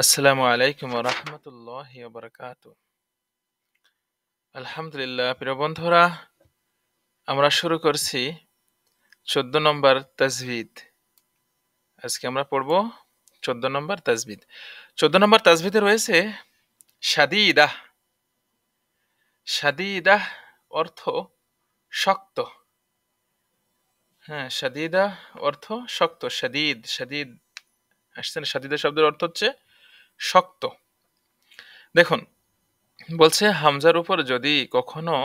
আসসালামু আলাইকুম ওয়া রাহমাতুল্লাহি ওয়া বারাকাতুহু। আলহামদুলিল্লাহ, প্রিয় বন্ধুরা, আমরা শুরু করছি ১৪ নম্বর তাজভিদ। আজকে আমরা পড়ব ১৪ নম্বর তাজভিদ। ১৪ নম্বর তাজভিদে রয়েছে শাদীদাহ। শাদীদাহ অর্থ শক্ত। হ্যাঁ, শাদীদাহ অর্থ শক্ত। শাদীদ আসছে না? শাদীদা শব্দের অর্থ হচ্ছে শক্ত। দেখুন, বলছে হামজার উপর যদি কখনো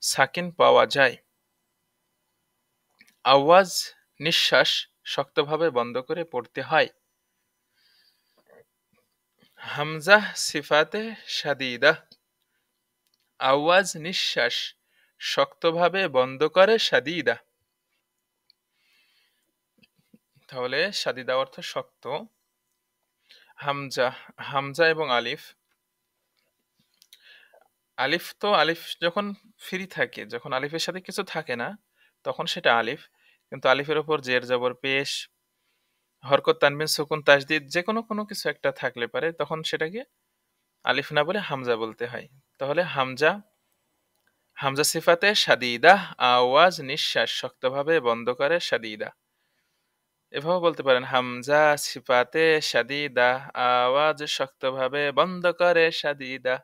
সাকিন পাওয়া যায়, আওয়াজ নিঃশ্বাস শক্তভাবে বন্ধ করে পড়তে হয়। হামজাহ সিফাতে শাদীদাহ, আওয়াজ নিঃশ্বাস শক্তভাবে বন্ধ করে শাদীদাহ। তাহলে শাদীদা অর্থ শক্ত। হামজা, হামজা এবং আলিফ। আলিফ যখন ফ্রি থাকে, যখন আলিফের সাথে কিছু থাকে না, তখন সেটা আলিফ। কিন্তু আলিফের উপর জের জবর পেশ, হরকত তানবিন সুকুন তাসদিদ যে কোনো কিছু একটা থাকলে পারে, তখন সেটাকে আলিফ না বলে হামজা বলতে হয়। তাহলে হামজা, হামজা সিফাতে শাদীদাহ, আওয়াজ নিঃশ্বাস শক্তভাবে বন্ধ করে শাদীদা। এভাবে বলতে পারেন, হামজা সিফাতে শাদীদাহ, আওয়াজ শক্তভাবে বন্ধ করে শাদীদা।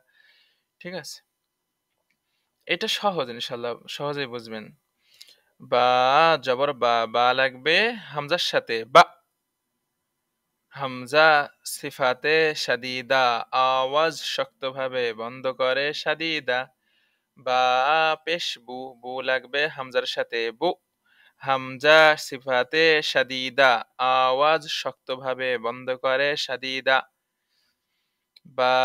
ঠিক আছে, এটা সহজ, ইনশাল্লাহ সহজেই বুঝবেন। বা জবর বা, বা লাগবে হামজার সাথে, বা। হামজা সিফাতে শাদীদা, আওয়াজ শক্তভাবে বন্ধ করে শাদীদা। বা পেশ বু, বু লাগবে হামজার সাথে, বু। হামজা সিফাতে শাদীদা, আওয়াজ শক্তভাবে বন্ধ করে শাদীদা। বা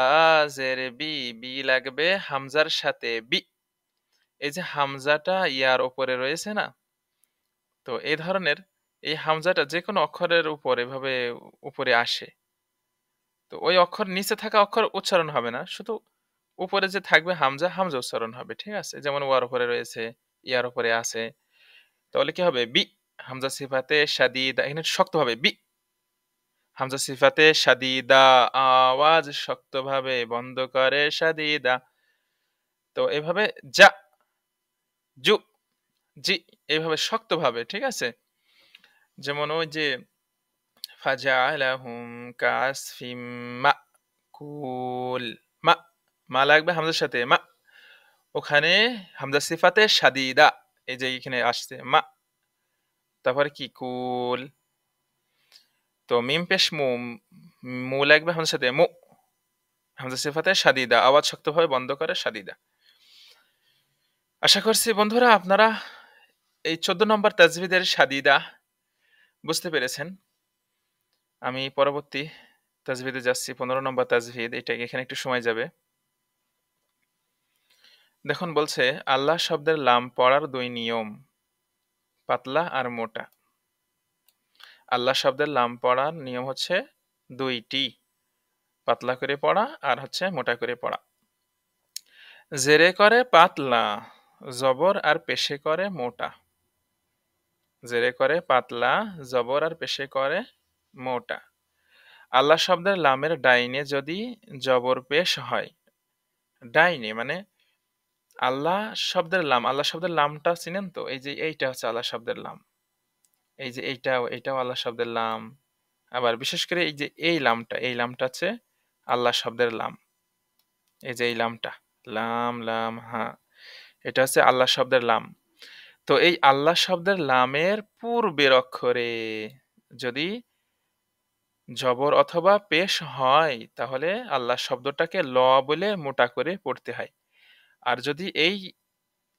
জের বি, বি লাগবে হামজার সাথে, বি। এই যে হামজাটা ইয়ার উপরে রয়েছে না, তো এই ধরনের এই হামজাটা যে কোনো অক্ষরের উপর এভাবে উপরে আসে, তো ওই অক্ষর নিচে থাকা অক্ষর উচ্চারণ হবে না, শুধু উপরে যে থাকবে হামজা, হামজা উচ্চারণ হবে। ঠিক আছে, যেমন ওয়ার উপরে রয়েছে, ইয়ার উপরে আছে, তাহলে কি হবে? বি। হামজা সিফাতে শাদীদা, এখানে শক্ত হবে, বি। হামজা সিফাতে শাদীদা, আওয়াজ শক্তভাবে বন্ধ করে শাদীদা। তো এভাবে যা, জু, জি, এইভাবে শক্তভাবে। ঠিক আছে, যেমন ওই যে ফাজআলাহুম কাসফিম মাকুল, মা, মা লাগবে হামজার সাথে, মা। ওখানে হামজা সিফাতে শাদীদা, এই যে এখানে আসছে মা, তারপরে কি কুল। তো মিম পেশ মু, মু লাগবে হামজার সাথে, মু। হামজা সিফাতে শাদীদা, আওয়াজ শক্তভাবে বন্ধ করে শাদীদা। আশা করছি বন্ধুরা আপনারা এই ১৪ নম্বর তাজভিদের শাদীদা বুঝতে পেরেছেন। আমি পরবর্তী তাজভিদে যাচ্ছি, ১৫ নম্বর তাজভিদ। এটা এখানে একটু সময় যাবে। দেখুন, বলছে আল্লাহ শব্দের লাম পড়ার ২ নিয়ম, পাতলা আর মোটা। আল্লাহ শব্দের লাম পড়ার নিয়ম হচ্ছে ২টি, পাতলা করে পড়া আর হচ্ছে মোটা করে পড়া। জেরে করে পাতলা, জবর আর পেশে করে মোটা। জেরে করে পাতলা, জবর আর পেশে করে মোটা। আল্লাহ শব্দের লামের ডাইনে যদি জবর পেশ হয়, ডাইনে মানে আল্লাহ শব্দের লাম, আল্লাহ শব্দের লামটা চিনেন তো? এই যে এইটা হচ্ছে আল্লাহ শব্দের লাম, এই যে এইটাও আল্লাহ শব্দের লাম। আবার বিশেষ করে এই যে এই লামটা হচ্ছে আল্লাহ শব্দের লাম। এই যে এই লামটা, লাম লাম হ্যাঁ, এটা হচ্ছে আল্লাহ শব্দের লাম। তো এই আল্লাহ শব্দের লামের পূর্বের অক্ষরে যদি জবর অথবা পেশ হয়, তাহলে আল্লাহ শব্দটাকে ল বলে মোটা করে পড়তে হয়। আর যদি এই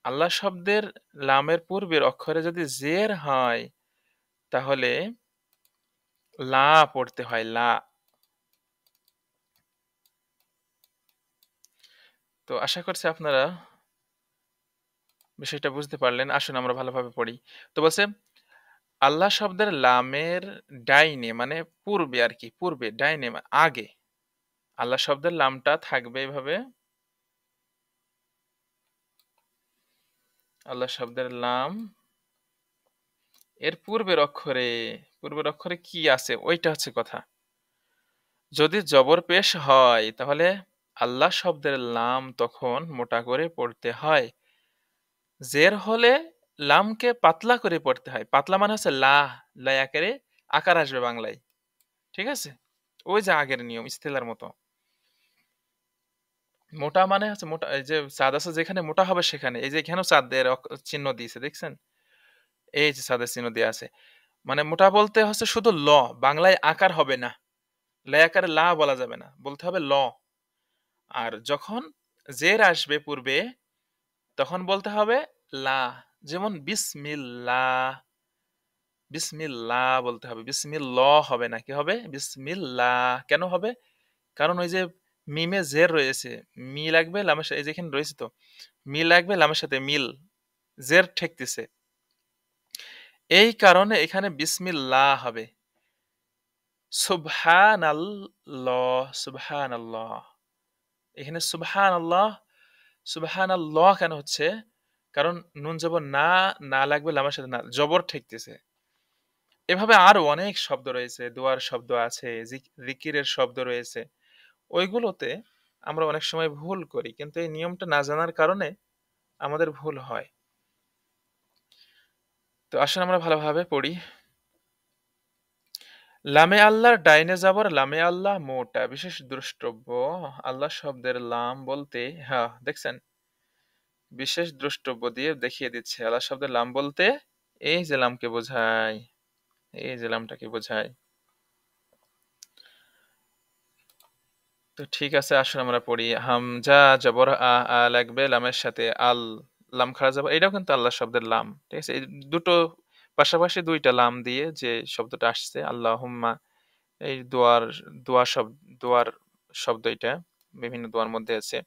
আল্লাহ শব্দের লামের পূর্বের অক্ষরে যদি জের হয়, তাহলে লা পড়তে হয়, লা। তো আশা করছি আপনারা বিষয়টা বুঝতে পারলেন। আসুন আমরা ভালোভাবে পড়ি। তো বলছে আল্লাহ শব্দের লামের ডাইনে মানে পূর্বে আর কি, পূর্বে ডাইনে আগে আল্লাহ শব্দের লামটা থাকবে এভাবে। আল্লাহ শব্দের লাম এর পূর্বের অক্ষরে কি আছে ওইটা হচ্ছে কথা। যদি জবর পেশ হয় তাহলে আল্লাহ শব্দের লাম তখন মোটা করে পড়তে হয়। জের হলে লামকে পাতলা করে পড়তে হয়। পাতলা মানে হচ্ছে লা, লা আকারে আকার আসবে বাংলায়। ঠিক আছে? ওই যে আগের নিয়ম ইস্তেলার মতো। মোটা মানে হচ্ছে মোটা, এই যে চাঁদ আছে যেখানে মোটা হবে সেখানে। এই যে এখানেও চাঁদের চিহ্ন দিয়েছে দেখছেন? এই যে চাঁদের চিহ্ন দেয়া আছে। মানে মোটা বলতে হচ্ছে শুধু ল, বাংলায় আকার হবে না। লা আকারে লা বলা যাবে না। বলতে হবে ল। আর যখন জের আসবে পূর্বে তখন বলতে হবে লা। যেমন বিসমিল্লাহ, বিসমিল্লাহ বলতে হবে। বিসমিল্লাহ হবে না, কি হবে? বিসমিল্লাহ। কেন হবে? কারণ ওই যে মিমে জের রয়েছে, মি লাগবে লামের সাথে, এই যেখানে রয়েছে তো মি লাগবে লামের সাথে, মিল জের ঠেকতেছে, এই কারণে এখানে বিসমিল্লাহ হবে। সুবহানাল্লাহ, সুবহানাল্লাহ। এখানে সুবহানাল্লাহ, সুবহানাল্লাহ কেন হচ্ছে? কারণ নুন জবর না, না লাগবে লামের সাথে, না জবর ঠেকতেছে। এভাবে আরো অনেক শব্দ রয়েছে, দোয়ার শব্দ আছে, জিকিরের শব্দ রয়েছে। ওইগুলোতে আমরা অনেক সময় ভুল করি, কিন্তু এই নিয়মটা না জানার কারণে আমাদের ভুল হয়। তো আসলে আমরা ভালোভাবে পড়ি। লামে আল্লাহর ডাইনে যাবর লামে আল্লাহ মোটা বিশেষ দ্রষ্টব্য। আল্লাহ শব্দের লাম বলতে, হ্যাঁ দেখছেন, বিশেষ দ্রষ্টব্য দিয়ে দেখিয়ে দিচ্ছে। আল্লাহ শব্দের লাম বলতে এই যে লামকে বোঝায়, এই যে লামটাকে বোঝায়। তো ঠিক আছে, আসলে আমরা পড়ি। হামজা জবর আ, আ লাগবে লামের সাথে, আল লাম খাড়া যাবর, এটাও কিন্তু আল্লাহ শব্দের লাম। ঠিক আছে, এই দুটো পাশাপাশি দুইটা লাম দিয়ে যে শব্দটা আসছে আল্লাহুম্মা, এই দোয়ার শব্দ এটা, বিভিন্ন দোয়ার মধ্যে আছে।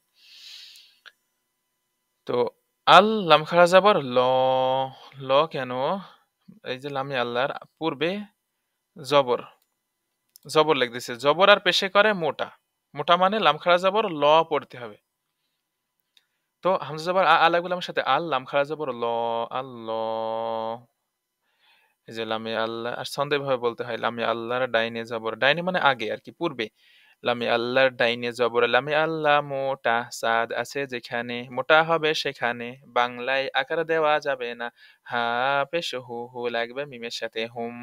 তো আল লাম খাড়া যাবর ল, ল কেন? এই যে লামে আল্লাহর পূর্বে জবর, জবর লিখতেছে, জবর আর পেশে করে মোটা। মোটা মানে লাম খাড়া যাবর ল পড়তে হবে। তো হামজা জবর আ, আ লাগবে লামের সাথে, আল লাম খাড়া যাবর ল, আল্লাহ। এই যে লামে আল্লাহ, আর ছন্দে ভাবে বলতে হয়, লামে আল্লাহর ডাইনে জবর, ডাইনে মানে আগে আর কি, পূর্বে। লামে আল্লাহর ডাইনে জবর লামে আল্লাহ মোটা, সাদ আছে যেখানে, মোটা হবে সেখানে, বাংলায় আকার দেওয়া যাবে না। হা পেশ হু, হু লাগবে মিমের সাথে, হুম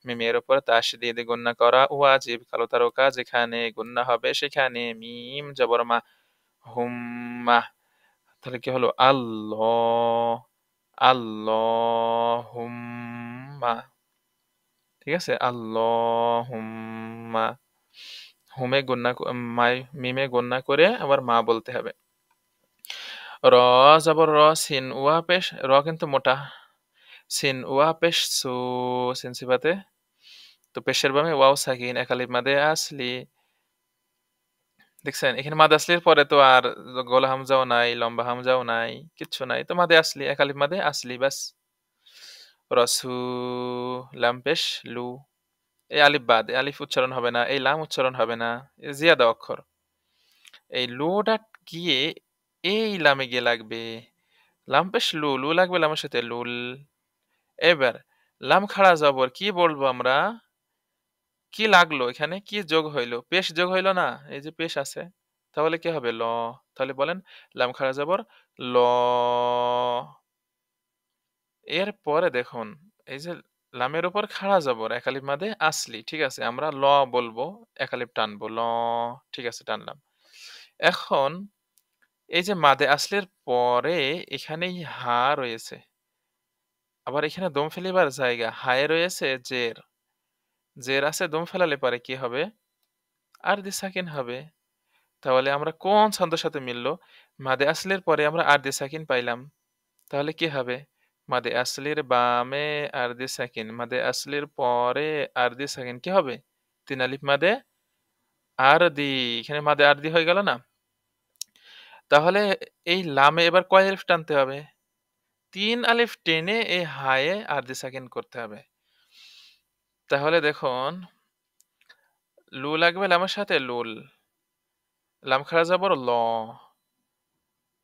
মিমের উপর তাসদীদ গুন্না করা ওয়াজিব, কালো তারকা যেখানে গুন্না হবে সেখানে, মিম জবর মা, হুম্মা। তাহলে কি হলো? আল্লাহ, আল্লাহুম্মা। ঠিক আছে, আল্লাহুম্মা। হুমে গুন্না মিমে গুন্না করে আবার মা বলতে হবে। র জবর র, সিন ওয়া পেশ, র কিন্তু মোটা, সিন ওয়া পেশ সু, সিন সিফাতে। তো পেশের বামে ওয়াও সাকিন, একালিফ মাদে আসলি। দেখছেন এখানে মাদে আসলির পরে তো আর গলা হামজাও নাই, লম্বা হামজাও নাই, কিচ্ছু নাই, তো মাদে আসলি, একালিফ মাদে আসলি বাস। রসু লাম পেশ লু, এই আলিফ বাদ, এই আলিফ উচ্চারণ হবে না, এই লাম উচ্চারণ হবে না, এই জিয়াদা অক্ষর। এই লুটা গিয়ে এই লামে গিয়ে লাগবে, লাম পেশ লু, লু লাগবে লামের সাথে, লুল। এবার লাম খাড়া জবর কি বলবো আমরা? কি লাগলো এখানে? কি যোগ হইলো? পেশ যোগ হইলো না? এই যে পেশ আছে, তাহলে কি হবে? ল। তাহলে বলেন, লাম খাড়া জবর ল। এরপরে দেখুন, এই যে লামের উপর খাড়া জবর একালিফ মাদে আসলি, ঠিক আছে, আমরা ল বলবো, একালিফ টানবো, ল। ঠিক আছে, টানলাম। এখন এই যে মাদে আসলির পরে এখানেই হা রয়েছে, আবার এখানে দম ফেলিবার জায়গা, হায়ে রয়েছে জের, জের আছে, দম ফেলালে পরে কি হবে? আরদি সাকিন হবে। তাহলে আমরা কোন ছন্দের সাথে মিললো? মাদে আসলির পরে আমরা আরদি সাকিন পাইলাম, তাহলে কি হবে? মাদে আসলির বামে আরদি সাকিন, মাদে আসলির পরে আরদি সাকিন, কি হবে? তিন আলিফ মাদে আরদি, এখানে মাদে আরদি হয়ে গেল না? তাহলে এই লামে এবার কয় আলিফ টানতে হবে? তিন আলিফ টেনে এই হায়ে আরদি সাকিন করতে হবে। তাহলে দেখুন, লু লাগবে লামের সাথে, লুল, লাম খাড়া যাবর ল,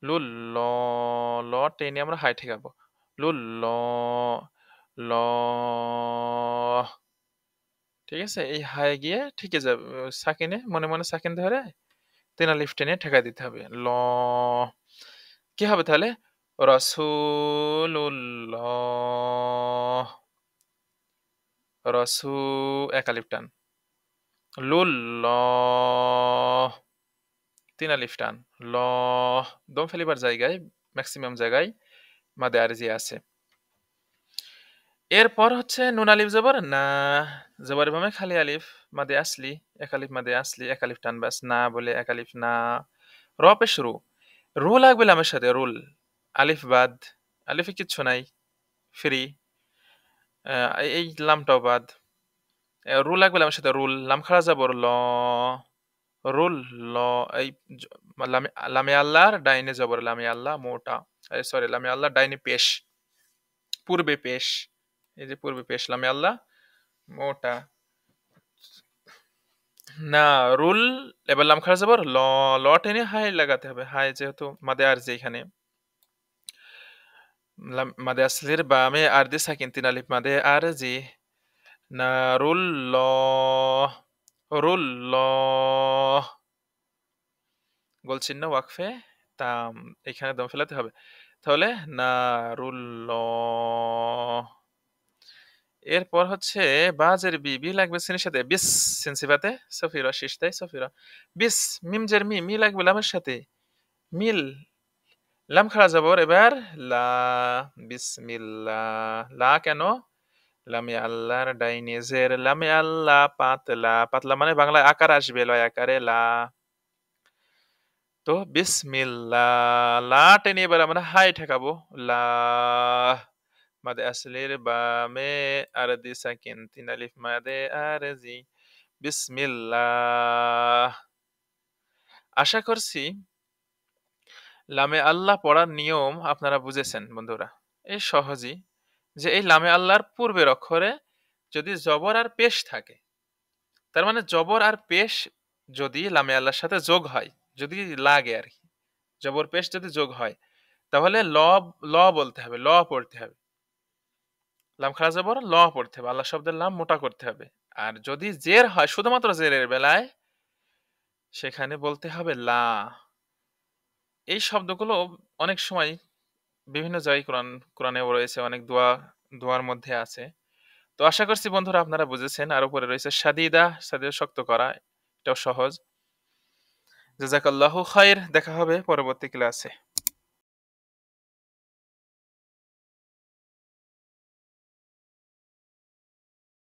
লুল, ল, ল টেনে আমরা হাই ঠেকাবো, লুল ল, ল। ঠিক আছে? এই হায় গিয়ে ঠেকে যাবে। সাকিনে মনে, মনে সাকিন ধরে ৩ আলিফ টেনে ঠেকায় দিতে হবে। ল কি হবে তাহলে? রাসূলুল্লাহ। রসু ১ আলিফ টান। লুল্লাহ ৩ আলিফ টান। ল দম ফেলিবার জায়গায় ম্যাক্সিমাম জায়গায় মাদে আরজি আছে। এরপর হচ্ছে নুন আলিফ জবর না, জবরের বামে খালি আলিফ, মাদে আসলি, ১ আলিফ মাদে আসলি, ১ আলিফ টান ব্যাস, না বলে ১ আলিফ না। র পেশ রু। রু লাগবে লামের সাথে, রুল। আলিফ বাদ, আলিফে কিচ্ছু নাই, ফ্রি। এই লামটাও বাদ। রু লাগবে লামের সাথে, রুল। লাম খাড়া জবর ল, রুল ল। এই লামে লামে আল্লাহর ডাইনে জবর লামে আল্লাহ মোটা, সরি লামে আল্লাহ ডাইনে পেশ, পূর্বে পেশ। এই যে পূর্বে পেশ লামে আল্লাহ মোটা। না, রুল। এবার লাম খাড়া জবর ল, ল টেনে হাই লাগাতে হবে। হাই যেহেতু মাদে আর যে এখানে মাদে আসলির বামে আর দি সাকিন ৩ আলিফ মাদে আর জি। না রুল ল, রুল ল, গোল চিহ্ন ওয়াকফে তাম, এখানে দম ফেলাতে হবে। তাহলে না রুল ল। এরপর হচ্ছে বাজের বি, বি লাগবে সিনের সাথে, বিস। সিনসিবাতে সফিরা শিশতাই সফিরা, বিস। মিমজের মি, মি লাগবে লামের সাথে, মিল। লাম খাড়া যাবর এবার লা, বিসমিল্লাহ। লা কেন? লামে আল্লাহর ডাইনে জের, লামে আল্লাহ পাতলা, পাতলা মানে বাংলায় আকার আসবে, লয় আকারে লা। তো বিসমিল্লাহ, লা টেনে এবার আমরা হাই ঠেকাবো। লা মাদে আসলির বামে আর দি সাকিন ৩ আলিফ মাদে আর জি। বিসমিল্লাহ। আশা করছি লামে আল্লাহ পড়ার নিয়ম আপনারা বুঝেছেন বন্ধুরা। এই সহজই যে এই লামে আল্লাহর পূর্বের অক্ষরে যদি জবর আর পেশ থাকে, তার মানে জবর আর পেশ যদি লামে আল্লাহর সাথে যোগ হয়, যদি লাগে আর কি, জবর পেশ যদি যোগ হয়, তাহলে ল, ল বলতে হবে, ল পড়তে হবে। লাম খাড়া জবর ল পড়তে হবে, আল্লাহ শব্দের লাম মোটা করতে হবে। আর যদি জের হয়, শুধুমাত্র জেরের বেলায়, সেখানে বলতে হবে লা। এই শব্দগুলো অনেক সময় বিভিন্ন জায়গায় কোরআনেও রয়েছে, অনেক দোয়ার মধ্যে আছে। তো আশা করছি বন্ধুরা আপনারা বুঝেছেন। আর উপরে রয়েছে সাদিদা, সাদিদা শক্ত করা, এটাও সহজ। জাযাকাল্লাহু খাইর। দেখা হবে পরবর্তী ক্লাসে।